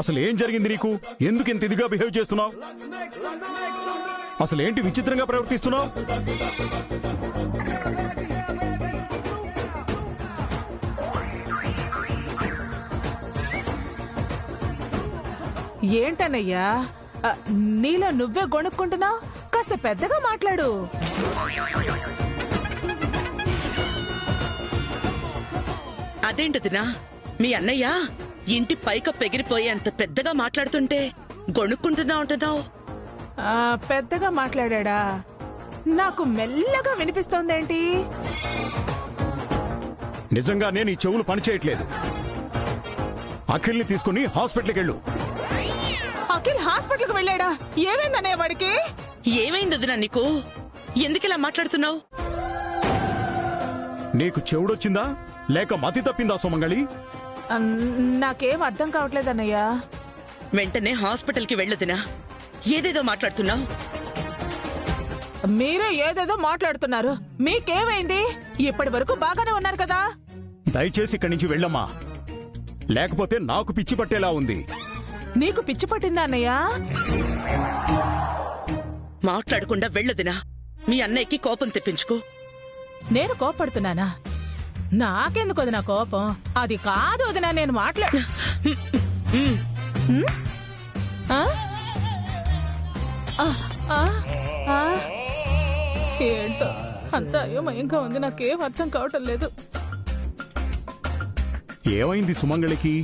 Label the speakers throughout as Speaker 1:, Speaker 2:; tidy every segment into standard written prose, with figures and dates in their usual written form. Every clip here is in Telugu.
Speaker 1: అసలు ఏం జరిగింది నీకు? ఎందుకు ఇంత ఇదిగా బిహేవ్ చేస్తున్నావు? అసలు ఏంటి విచిత్రంగా ప్రవర్తిస్తున్నావు?
Speaker 2: ఏంటన్నయ్యా నీలో నువ్వే గొణుక్కుంటున్నావు? కాస్త పెద్దగా మాట్లాడు.
Speaker 3: అదేంటదినా, మీ అన్నయ్య ఇంటి పైక పెగిరిపోయి అంత పెద్దగా మాట్లాడుతుంటే గొణుక్కుంటున్నా ఉంటున్నావు?
Speaker 2: పెద్దగా మాట్లాడా? నాకు మెల్లగా వినిపిస్తోందేంటి?
Speaker 1: నిజంగానే నీ చెవులు పనిచేయట్లేదు. అఖిల్ని తీసుకుని హాస్పిటల్కి వెళ్ళు.
Speaker 2: అఖిల్ హాస్పిటల్కి వెళ్ళాడా? ఏమైందన్నయ్య వాడికి?
Speaker 3: ఏమైందదినా నీకు? ఎందుకిలా మాట్లాడుతున్నావు?
Speaker 1: నీకు చెవుడొచ్చిందా లేక మతి తప్పిందా సుమంగళి?
Speaker 2: నాకేం అర్థం కావట్లేదన్నయ్యా.
Speaker 3: వెంటనే హాస్పిటల్కి వెళ్ళదినా. ఏదేదో మాట్లాడుతున్నావు.
Speaker 2: మీరే ఏదేదో మాట్లాడుతున్నారు. మీకేమైంది? ఇప్పటి వరకు బాగానే ఉన్నారు కదా.
Speaker 1: దయచేసి ఇక్కడి నుంచి వెళ్ళమ్మా, లేకపోతే నాకు పిచ్చి పట్టేలా ఉంది.
Speaker 2: నీకు పిచ్చి పట్టిందా అన్నయ్యా?
Speaker 3: మాట్లాడకుండా వెళ్ళదినా. మీ అన్నయ్యకి కోపం తెప్పించుకో.
Speaker 2: నేను కోపడుతున్నానా? నాకెందుకు వదినా కోపం? అది కాదు వదినా, నేను ఏంటో అంత అయోమయంగా ఉంది. నాకేం అర్థం కావటం లేదు.
Speaker 1: ఏమైంది సుమంగళికి?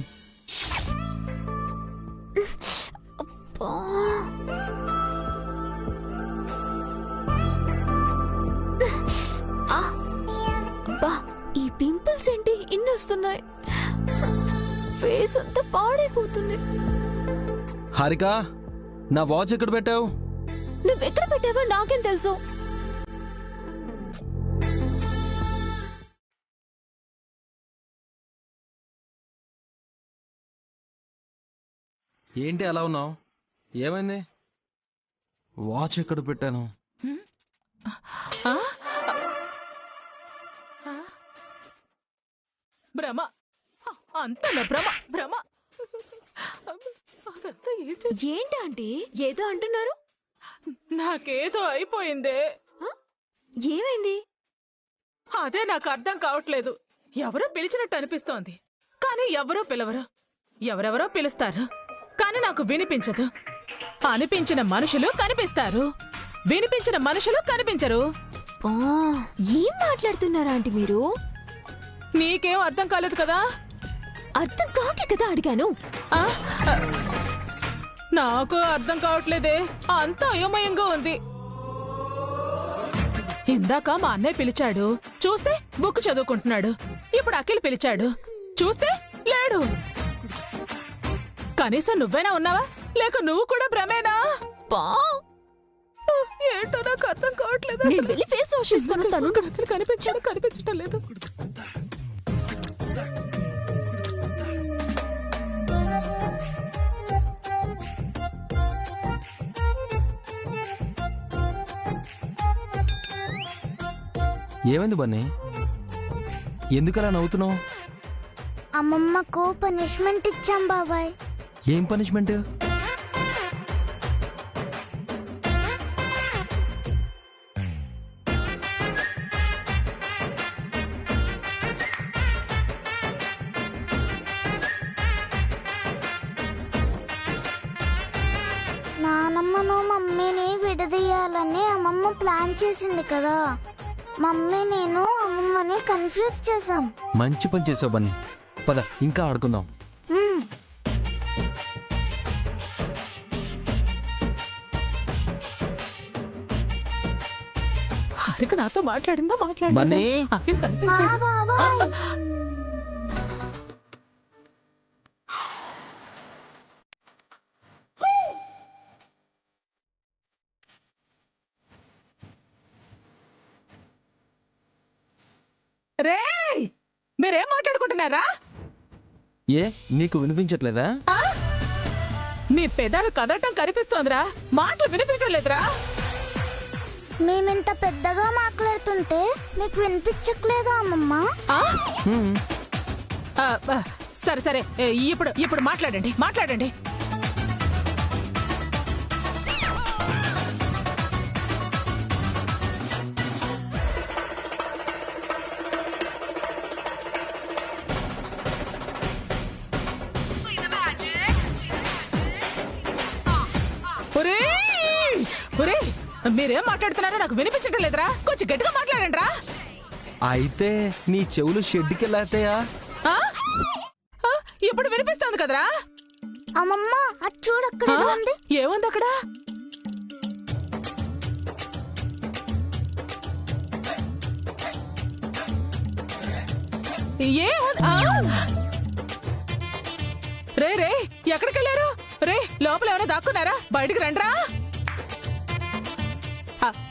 Speaker 4: ఈ పింపుల్స్ ఏంటి ఇన్ని వస్తున్నాయి? ఫేస్ అంతా పాడైపోతుంది.
Speaker 5: హారిక, నా వాచ్ ఎక్కడ పెట్టావు?
Speaker 4: నువ్వెక్కడ పెట్టావో నాకేం తెలుసు.
Speaker 5: ఏంటి అలా ఉన్నావు? ఏమైంది? వాచ్ ఎక్కడ పెట్టాను?
Speaker 2: భ్రమ, అంత భ్రమ భ్రమ.
Speaker 4: ఏంటి ఆంటీ ఏదో అంటున్నారు?
Speaker 2: నాకేదో అయిపోయిందే.
Speaker 4: ఏమైంది?
Speaker 2: అదే నాకు అర్థం కావట్లేదు. ఎవరో పిలిచినట్టు అనిపిస్తోంది, కానీ ఎవరో పిలవరు. ఎవరెవరో పిలుస్తారు, కానీ నాకు వినిపించదు. అనిపించిన మనుషులు కనిపిస్తారు, వినిపించిన మనుషులు కనిపించరు.
Speaker 4: ఏం మాట్లాడుతున్నారా ఆంటీ మీరు?
Speaker 2: నీకేం అర్థం కాలేదు కదా?
Speaker 4: అర్థం కాకే కదా అడిగాను.
Speaker 2: నాకు అర్థం కావట్లేదే. అంతా అయోమయంగా ఉంది. ఇందాక మా అన్నయ్య పిలిచాడు, చూస్తే బుక్ చదువుకుంటున్నాడు. ఇప్పుడు అఖిల్ పిలిచాడు, చూస్తే లేడు. కనీసం నువ్వైనా ఉన్నావా, లేక నువ్వు కూడా భ్రమేనా? ఏంటో నాకు అర్థం కావట్లేదు.
Speaker 4: నేను వెళ్ళి ఫేస్ వాష్ చేసుకొని వస్తాను.
Speaker 2: కనిపించడం లేదు.
Speaker 5: ఏమైంది బన్నీ? ఎందుకలా నవ్వుతున్నావు?
Speaker 6: అమ్మమ్మకు పనిష్మెంట్ ఇచ్చాం బాబాయ్.
Speaker 5: ఏం పనిష్మెంట్?
Speaker 6: నానమ్మను మమ్మీని విడదీయాలని అమ్మమ్మ ప్లాన్ చేసింది కదా. మమ్మీ నేను అమ్మమ్మని కన్ఫ్యూజ్ చేశాం.
Speaker 5: మంచి పని చేసావు బన్నీ. పద ఇంకా ఆడుకుందాం.
Speaker 2: హారిక నాతో మాట్లాడిందా?
Speaker 5: బన్నీ.
Speaker 2: రేయ్, మీరేం మాట్లాడుకుంటున్నారా?
Speaker 5: ఏ నీకు వినిపించట్లేదా?
Speaker 2: మీ పెదాలు కదలటం కనిపిస్తోందిరా, మాటలు వినిపించడం లేదురా.
Speaker 6: మేమింత పెద్దగా మాట్లాడుతుంటే నీకు వినిపించట్లేదా అమ్మమ్మ?
Speaker 2: సరే సరే ఇప్పుడు మాట్లాడండి. ఒరేయ్, మీరేం మాట్లాడుతున్నారో నాకు వినిపించడం లేదురా, కొంచెం గట్టిగా మాట్లాడండి రా.
Speaker 5: అయితే నీ చెవులు షెడ్కి వెళ్ళాతాయా?
Speaker 2: ఇప్పుడు వినిపిస్తుంది కదరా.
Speaker 6: అమ్మమ్మ అది చూడు అక్కడ ఏదో ఉంది.
Speaker 2: ఏముంది అక్కడ? రే ఎక్కడికి వెళ్ళారు? రే లోపల ఎవరైనా దాక్కున్నారా? బయటికి రండ్రా.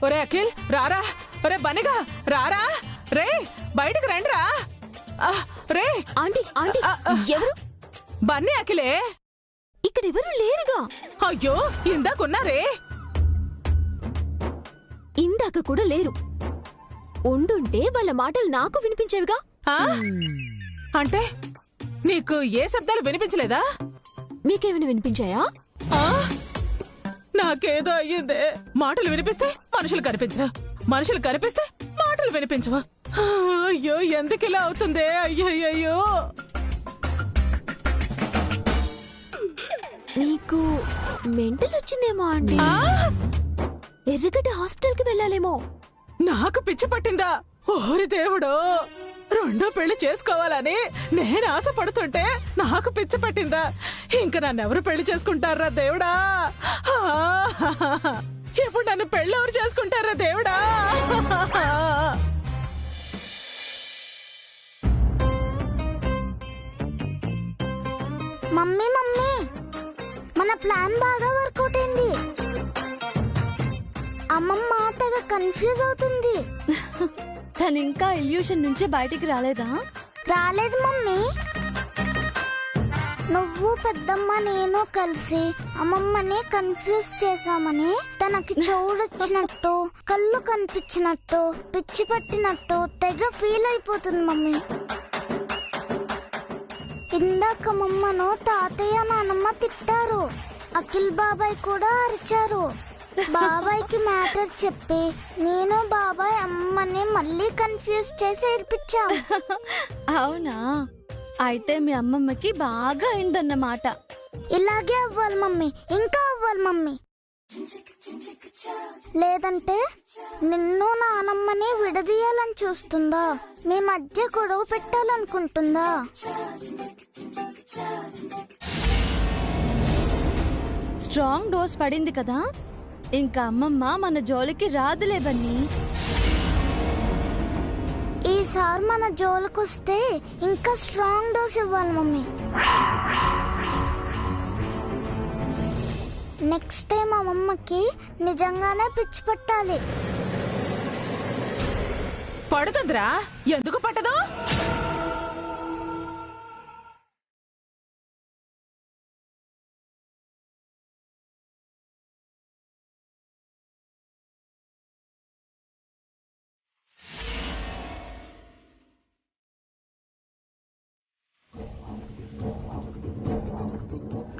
Speaker 2: ఒరే అఖిల్ రారా, ఒరే బనిగా రారా, రే బయటికి రండ్రా. రే
Speaker 4: ఆంటీ ఆంటీ ఎవరు?
Speaker 2: బన్నీ అఖిలే.
Speaker 4: ఇక్కడ ఎవరు లేరుగా.
Speaker 2: అయ్యో ఇందాకున్నారే.
Speaker 4: ఇందాక కూడా లేరు. ఉండుంటే వాళ్ళ మాటలు నాకు వినిపించేవిగా.
Speaker 2: అంటే నీకు ఏ శబ్దాలు వినిపించలేదా?
Speaker 4: మీకేమైనా వినిపించాయా?
Speaker 2: నాకేదో అయ్యిందే. మాటలు వినిపిస్తే మనుషులు కనిపించరా, మనుషులు కనిపిస్తే మాటలు వినిపించవా? అయ్యో ఎందుకు ఇలా అవుతుంది? అయ్యో
Speaker 4: మీకు మెంటల్ వచ్చిందేమో అండి. ఎర్రగడ్డ హాస్పిటల్కి వెళ్ళాలేమో.
Speaker 2: నాకు పిచ్చి పట్టిందా? ఓరి దేవుడో, రెండో పెళ్లి చేసుకోవాలని నేను ఆశపడుతుంటే నాకు పిచ్చి పట్టిందా? ఇంక నన్నెవరు పెళ్లి చేసుకుంటారా దేవుడా? ఇప్పుడు నన్ను పెళ్లి ఎవరు చేసుకుంటారా దేవుడా?
Speaker 6: మమ్మీ మన ప్లాన్ బాగా వర్కౌట్ అయింది. అమ్మమ్మ తెగ కన్ఫ్యూజ్ అవుతుంది.
Speaker 4: తను ఇంకా ఇల్యూషన్ నుంచి బయటికి రాలేదా?
Speaker 6: రాలేదు మమ్మీ. నువ్వు పెద్దమ్మ నేను కలిసి అమ్మమ్మని కన్ఫ్యూజ్ చేశామని తనకి చెవుడొచ్చినట్టు, కళ్ళు కనిపించినట్టు, పిచ్చి పట్టినట్టు తెగ ఫీల్ అయిపోతుంది మమ్మీ. ఇందాక మమ్మను తాతయ్య నానమ్మ తిట్టారు. అఖిల్ బాబాయ్ కూడా అరిచారు. బాబాయ్కి మ్యాటర్ చెప్పి నేను బాబాయ్ అమ్మని మళ్ళీ కన్ఫ్యూజ్ చేసి ఏడ్పించాం.
Speaker 4: అవునా? అయితే మీ అమ్మమ్మకి బాగా అయిందన్నమాట.
Speaker 6: ఇలాగే అవ్వాలి మమ్మీ, ఇంకా అవ్వాలి మమ్మీ. లేదంటే నిన్ను నానమ్మని విడదీయాలని చూస్తుందా? మీ మధ్య గొడవ పెట్టాలనుకుంటుందా?
Speaker 4: స్ట్రాంగ్ డోస్ పడింది కదా, ఇంకా అమ్మమ్మ మన జోలికి రాదులే బన్నీ.
Speaker 6: ఈసారి మన జోలికొస్తే ఇంకా స్ట్రాంగ్ డోస్ ఇవ్వాలి మమ్మీ. నెక్స్ట్ టైం అమ్మమ్మకి నిజంగానే పిచ్చి పట్టాలి.
Speaker 2: పడుతుందిరా, ఎందుకు పట్టదు?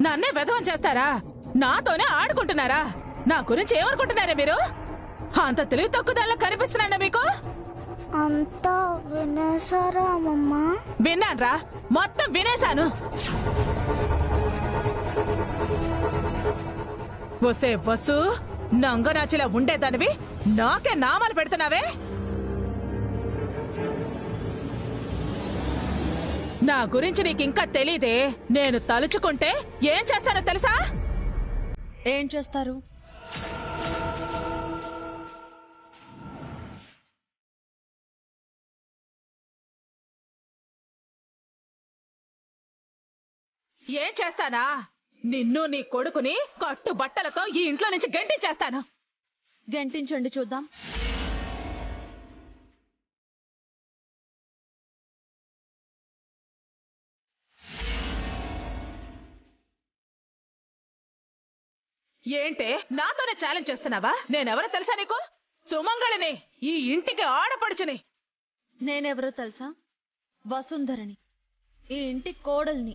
Speaker 2: నన్నే వెధవం చేస్తారా? నాతోనే ఆడుకుంటున్నారా? నా గురించి ఏమనుకుంటున్నారా మీరు? అంత తెలివి తక్కువదానిలా కనిపిస్తున్నాడా మీకు?
Speaker 6: అంతా వినేసారా అమ్మమ్మ?
Speaker 2: విన్నాన్రా, మొత్తం వినేశాను. వసే వసు, నంగనాచిలా ఉండేదానివి నాకే నామాలు పెడుతున్నావే. నా గురించి నీకింకా తెలీదే. నేను తలుచుకుంటే ఏం చేస్తానో తెలుసా?
Speaker 4: ఏం చేస్తారు?
Speaker 2: ఏం చేస్తానా? నిన్ను నీ కొడుకుని కట్టు బట్టలతో ఈ ఇంట్లో నుంచి గంటించేస్తాను.
Speaker 4: గంటించండి చూద్దాం.
Speaker 2: ఏంటే నాతోనే ఛాలెంజ్ చేస్తున్నావా? నేనెవరో తెలుసా నీకు? సుమంగళిని, ఈ ఇంటికి ఆడపడుచుని.
Speaker 4: నేనెవరో తెలుసా? వసుంధరని, ఈ ఇంటి కోడల్ని.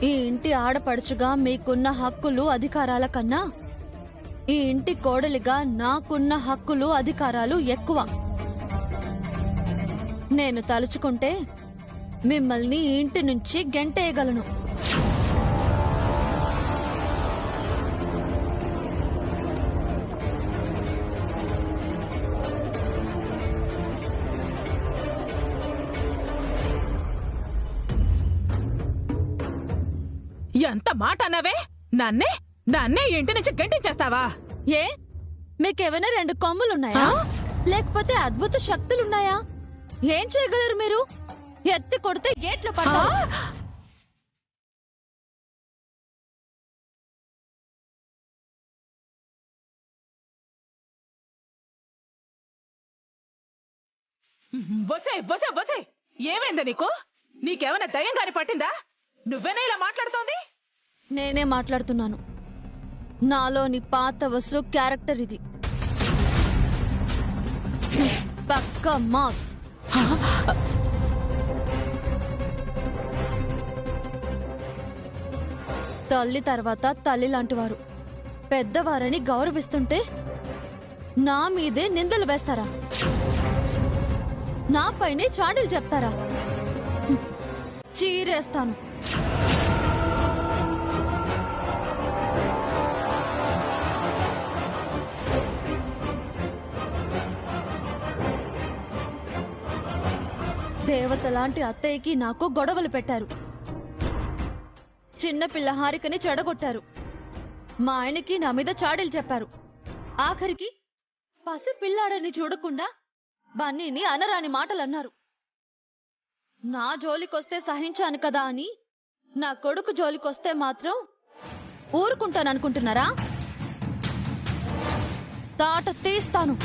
Speaker 4: ఈ ఇంటి ఆడపడుచుగా మీకున్న హక్కులు అధికారాల కన్నా ఈ ఇంటి కోడలిగా నాకున్న హక్కులు అధికారాలు ఎక్కువ. నేను తలుచుకుంటే మిమ్మల్ని ఈ ఇంటి నుంచి గెంటేయగలను.
Speaker 2: ఎంత మాట అన్నావే? నన్నే నన్నే ఇంటి నుంచి గంటించేస్తావా?
Speaker 4: ఏ మీకేమైనా 2 కొమ్ములున్నాయా? లేకపోతే అద్భుత శక్తులున్నాయా? ఏం చేయగలరు మీరు? ఎత్తి కొడితే గేట్లు పడతారు.
Speaker 2: బొసే బొసే బొసే, ఏమైందా నీకు? నీకేమైనా దయ్యం గాని పట్టిందా? నువ్వేనా ఇలా మాట్లాడుతోంది?
Speaker 4: నేనే మాట్లాడుతున్నాను. నాలోని పాత వసు క్యారెక్టర్ ఇది. పక్క మాస్. తల్లి తర్వాత తల్లి లాంటివారు. పెద్దవారని గౌరవిస్తుంటే నా మీదే నిందలు వేస్తారా? నా పైనే చాడీలు చెప్తారా? చీరేస్తాను. దేవత లాంటి అత్తయ్యకి నాకు గొడవలు పెట్టారు. చిన్నపిల్ల హారికని చెడగొట్టారు. మా ఆయనకి నా మీద చాడీలు చెప్పారు. ఆఖరికి పసి పిల్లాడని చూడకుండా బన్నీని అనరాని మాటలు అన్నారు. నా జోలికొస్తే సహించాను కదా అని నా కొడుకు జోలికొస్తే మాత్రం ఊరుకుంటాననుకుంటున్నారా? తాట తీస్తాను.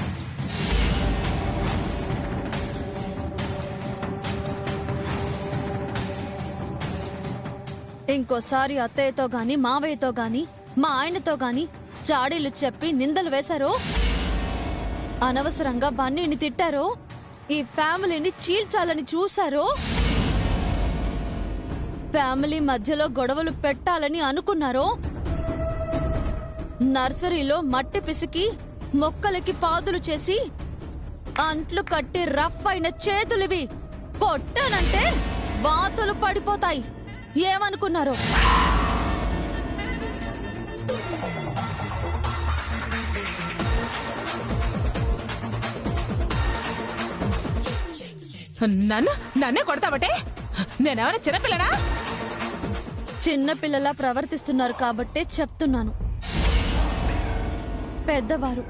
Speaker 4: ఇంకోసారి అత్తయ్యతో గాని మావయ్యతో గాని మా ఆయనతో గాని చాడీలు చెప్పి నిందలు వేశారో, అనవసరంగా బన్నీని తిట్టారో, ఈ ఫ్యామిలీని చీల్చాలని చూశారో, ఫ్యామిలీ మధ్యలో గొడవలు పెట్టాలని అనుకున్నారో, నర్సరీలో మట్టి పిసికి మొక్కలకి పాదులు చేసి అంట్లు కట్టి రఫ్ అయిన చేతులివి. కొట్టానంటే వాతలు పడిపోతాయి. ఏమనుకున్నారు?
Speaker 2: నన్నే కొడతావటే? నేనేమైనా చిన్నపిల్లనా?
Speaker 4: చిన్నపిల్లలా ప్రవర్తిస్తున్నారు కాబట్టే చెప్తున్నాను. పెద్దవారు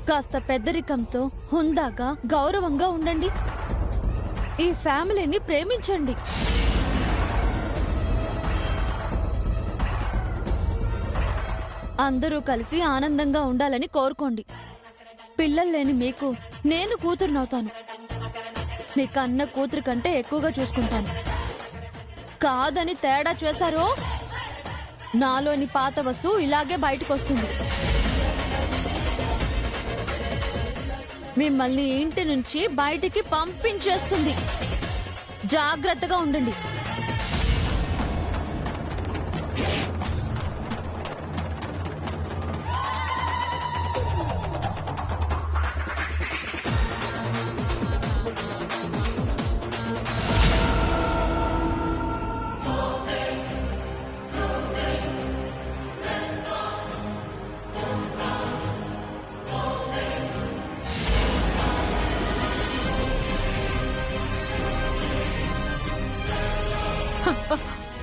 Speaker 4: కాస్త పెద్దరికంతో హుందాగా గౌరవంగా ఉండండి. ఈ ఫ్యామిలీని ప్రేమించండి. అందరూ కలిసి ఆనందంగా ఉండాలని కోరుకోండి. పిల్లలు లేని మీకు నేను కూతురునవుతాను. మీ కన్న కూతురు కంటే ఎక్కువగా చూసుకుంటాను. కాదని తేడా చేశారో నాలోని పాత వసు ఇలాగే బయటకొస్తుంది. మిమ్మల్ని ఇంటి నుంచి బయటికి పంపించేస్తుంది. జాగ్రత్తగా ఉండండి.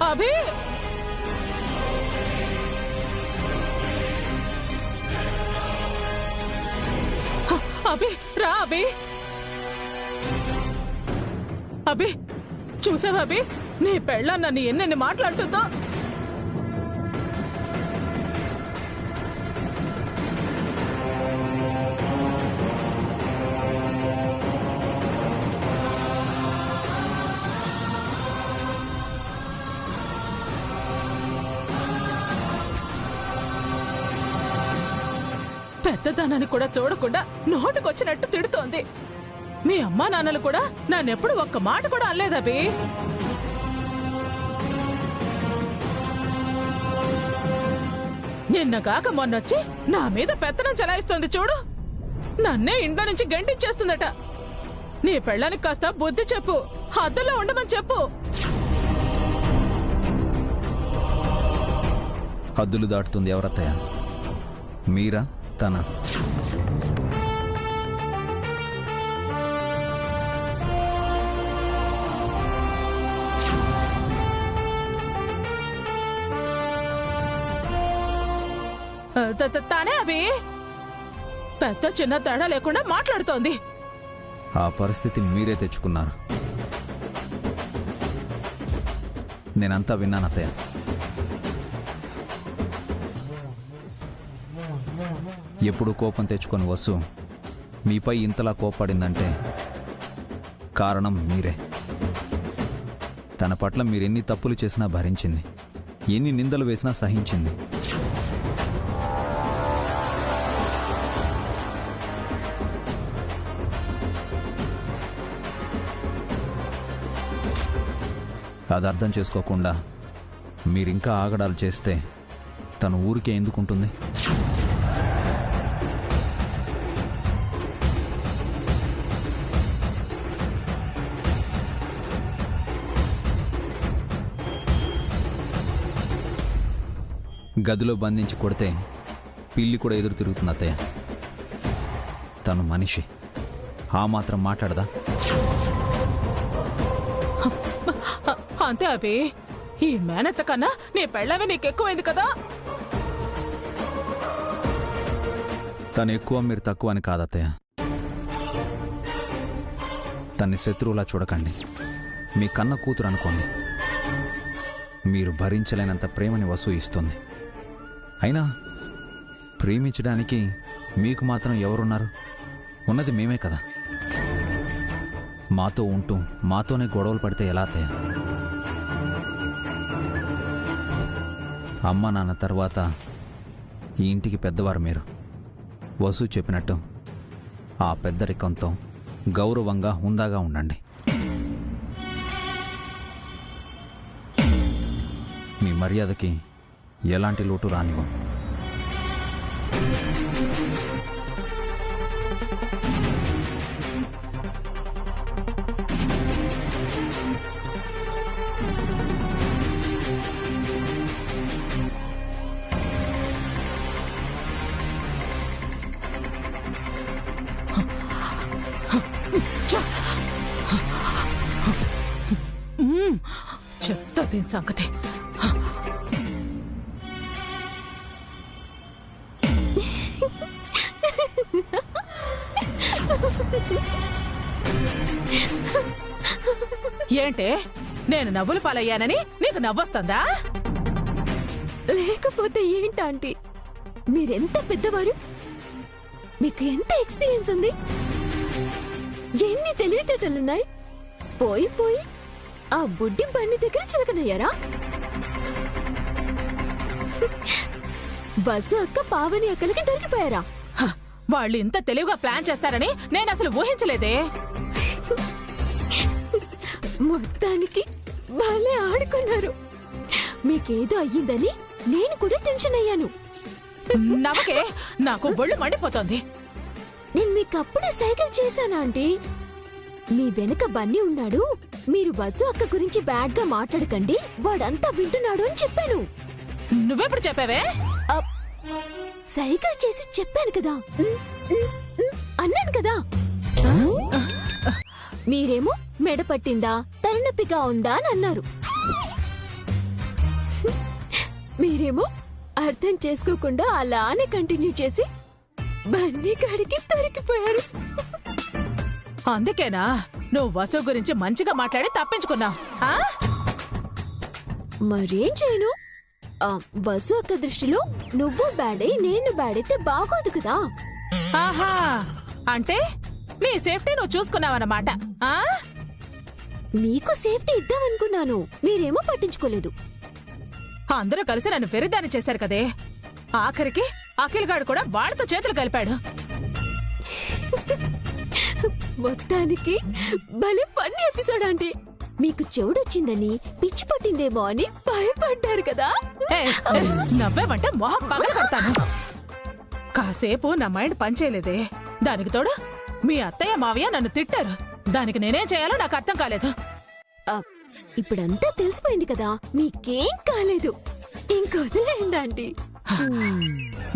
Speaker 2: అభి, అభి రా. అభి, అభి చూసావా? అభి, నీ పెళ్ళ నన్ను ఎన్నెన్ని మాట్లాడుతుందో. పెద్దదానాన్ని కూడా చూడకుండా నోటుకొచ్చినట్టు తిడుతోంది. మీ అమ్మా నాన్నలు కూడా నన్నెప్పుడు ఒక్క మాట కూడా అనలేదబి. నిన్న కాక మొన్నొచ్చి నా మీద పెత్తనం చెలాయిస్తోంది చూడు. నన్నే ఇంట్లో నుంచి గంటించేస్తుందట. నీ పెళ్ళానికి కాస్త బుద్ధి చెప్పు, హద్దులో ఉండమని చెప్పు.
Speaker 7: హద్దులు దాటుతుంది ఎవరత్తయ్య? మీరా తన?
Speaker 2: తానే అవి పెద్ద చిన్న తేడా లేకుండా మాట్లాడుతోంది.
Speaker 7: ఆ పరిస్థితి మీరే తెచ్చుకున్నారు. నేనంతా విన్నాను అత్తయ్య. ఎప్పుడు కోపం తెచ్చుకొని వసు మీపై ఇంతలా కోప్పడిందంటే కారణం మీరే. తన పట్ల మీరెన్ని తప్పులు చేసినా భరించింది, ఎన్ని నిందలు వేసినా సహించింది. అది అర్థం చేసుకోకుండా మీరింకా ఆగడాలు చేస్తే తను ఊరికే ఎందుకుంటుంది? గదిలో బంధించి కొడితే పిల్లి కూడా ఎదురు తిరుగుతుంది అత్తయ్య. తను మనిషి, ఆ మాత్రం మాట్లాడదా?
Speaker 2: అంతే అబి. ఈ మేనత్త కన్నా నీ పెళ్ళవే నీకెక్కువైంది కదా.
Speaker 7: తను ఎక్కువ మీరు తక్కువ అని కాదత్తయ్య. తన్ని శత్రువులా చూడకండి, మీ కన్న కూతురు అనుకోండి. మీరు భరించలేనంత ప్రేమని వసు ఇస్తుంది. అయినా ప్రేమించడానికి మీకు మాత్రం ఎవరున్నారు? ఉన్నది మేమే కదా. మాతో ఉంటూ మాతోనే గొడవలు పడితే ఎలా అత్తయ్య? అమ్మ నాన్న తర్వాత ఈ ఇంటికి పెద్దవారు మీరు. వసు చెప్పినట్టు ఆ పెద్దరికంతో గౌరవంగా హుందాగా ఉండండి. మీ మర్యాదకి ఎలాంటి లోటు రానివ్వం.
Speaker 2: చెప్తా దీని సంగతి. ఏంటే, నేను నవ్వులు పాలయ్యానని నీకు నవ్వొస్తుందా?
Speaker 8: లేకపోతే ఏంటంటీ, మీరెంత పెద్దవారు, మీకు ఎంత ఎక్స్పీరియన్స్ ఉంది, ఎన్ని తెలివితేటలున్నాయి. పోయి పోయి ఆ బుడ్డి బండి దగ్గర చిలకనయ్యారా? బస్సు అక్క పావని అక్కలకి దొరికిపోయారా?
Speaker 2: వాళ్ళు ఇంత తెలివిగా ప్లాన్ చేస్తారని నేను అసలు ఊహించలేదే.
Speaker 8: మొత్తానికి భలే ఆడుకున్నారు. మీకేదో అయ్యిందని నేను కూడా టెన్షన్ అయ్యాను.
Speaker 2: నమ్మకే, నాకు ఒళ్ళు మండిపోతోంది.
Speaker 8: నేను మీకప్పుడే సైకిల్ చేశానా ఆంటీ? మీ వెనక బన్నీ ఉన్నాడు, మీరు వసు అక్క గురించి బ్యాడ్ గా మాట్లాడకండి, వాడంతా వింటున్నాడు అని చెప్పాను.
Speaker 2: నువ్వెప్పుడు చెప్పావే?
Speaker 8: సైకిల్ చేసి చెప్పాను కదా, అన్నాను కదా. మీరేమో మెడ పట్టిందా, తలనొప్పిగా ఉందా అని అన్నారు. మీరేమో అర్థం చేసుకోకుండా అలానే కంటిన్యూ చేసి బన్నీ కాడికి దొరికిపోయారు.
Speaker 2: అందుకేనా నువ్వు వసు గురించి మంచిగా మాట్లాడి తప్పించుకున్నావు?
Speaker 8: మరేం చేయను, వసు అక్క దృష్టిలో నువ్వు బ్యాడై నేను బ్యాడైతే బాగోదు కదా.
Speaker 2: ఆహా, అంటే నీ సేఫ్టీ నువ్వు చూసుకున్నావన్నమాట.
Speaker 8: మీకు సేఫ్టీ ఇద్దామనుకున్నాను, మీరేమో పట్టించుకోలేదు.
Speaker 2: అందరూ కలిసి నన్ను వెర్రిదాన్ని చేశారు కదే. ఆఖరికి అఖిల్ గాడు కూడా వాళ్ళతో చేతులు కలిపాడు.
Speaker 8: మొత్తానికి భలే ఫన్నీ ఎపిసోడ్ ఆంటీ. మీకు చెవుడొచ్చిందని పిచ్చి పట్టిందేమో అని భయపడ్డారు కదా.
Speaker 2: నవ్వేమంటే మొహం పగల కడతాను. కాసేపు నా మైండ్ పనిచేయలేదే. దానికి తోడు మీ అత్తయ్య మావయ్య నన్ను తిట్టారు. దానికి నేనేం చేయాలో నాకు అర్థం కాలేదు.
Speaker 8: ఆ, ఇప్పుడంతా తెలిసిపోయింది కదా, మీకేం కాలేదు. ఇంకొదిలేండి ఆంటీ.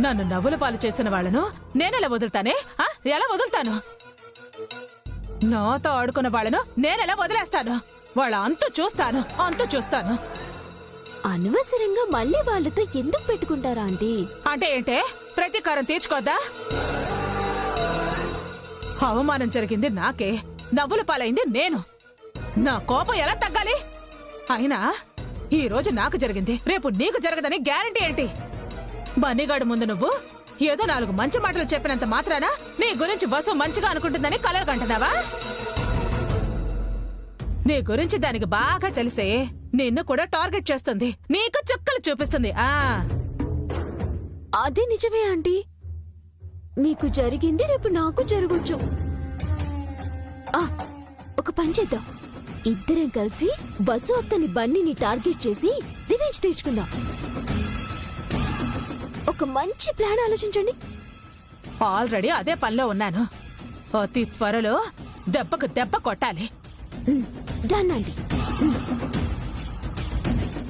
Speaker 2: నన్ను నవ్వుల పాలు చేసిన వాళ్ళను నేనెలా వదులుతానే? ఎలా వదులుతాను? నాతో ఆడుకున్న వాళ్ళను నేనెలా వదిలేస్తాను? వాళ్ళ అంతు చూస్తాను.
Speaker 8: అనవసరంగా మళ్ళీ వాళ్ళతో ఎందుకు పెట్టుకుంటారా ఆంటీ?
Speaker 2: అంటే ఏంటే, ప్రతీకారం తీర్చుకోద్దా? అవమానం జరిగింది నాకే, నవ్వుల పాలైంది నేను. నా కోపం ఎలా తగ్గాలి? అయినా ఈ రోజు నాకు జరిగింది, రేపు నీకు జరగదని గ్యారంటీ ఏంటి? బన్నీగాడు ముందు నువ్వు ఏదో 4 మంచి మాటలు చెప్పినంత మాత్రాన నీ గురించి బస్సు మంచిగా అనుకుంటుందని కలలు కంటున్నావా? నీ గురించి దానికి బాగా తెలిసే నిన్ను కూడా టార్గెట్ చేస్తుంది, నీకు చుక్కలు చూపిస్తుంది.
Speaker 8: అదే నిజమే ఆంటీ. మీకు జరిగింది రేపు నాకు జరగొచ్చు. ఒక పని చేద్దాం, ఇద్దరం కలిసి బస్సు అక్కని బన్నీని టార్గెట్ చేసి రివెంజ్ తీర్చుకుందాం. ఒక మంచి ప్లాన్ ఆలోచించండి.
Speaker 2: ఆల్రెడీ అదే పనిలో ఉన్నాను. అతి త్వరలో దెబ్బకు దెబ్బ కొట్టాలి.
Speaker 8: డన్ అండి.